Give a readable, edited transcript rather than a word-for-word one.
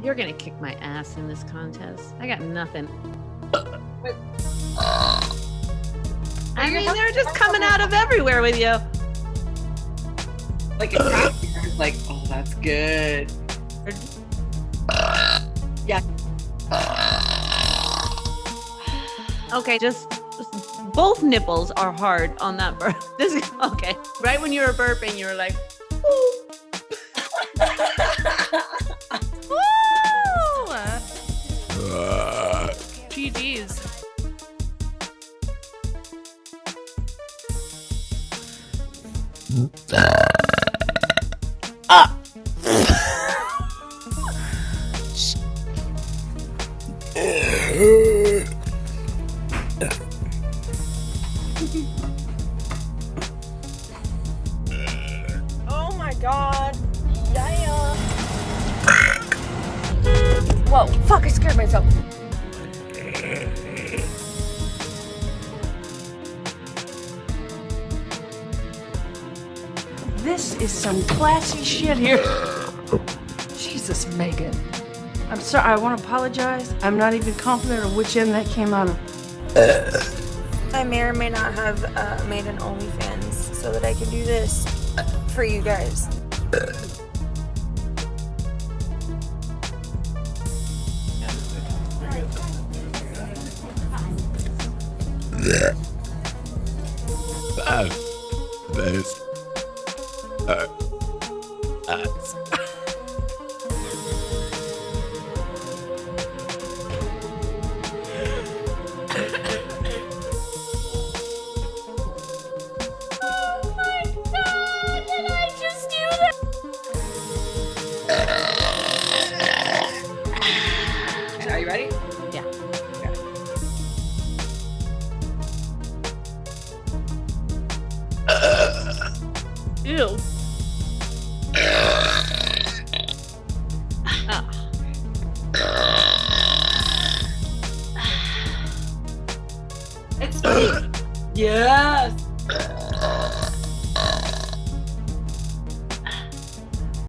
You're gonna kick my ass in this contest. I got nothing. I mean, they're just coming out of everywhere with you. Like a crowd is like, oh, that's good. Yeah. Okay, just both nipples are hard on that burp. Okay, right when you were burping, you were like, ooh. GG's. Oh my god. Yeah. Whoa, fuck, I scared myself. This is some classy shit here. Jesus, Megan. I'm sorry, I want to apologize. I'm not even confident of which end that came out of. I may or may not have made an OnlyFans so that I can do this for you guys. Are you ready? Yeah. Ew. It's funny. Yes.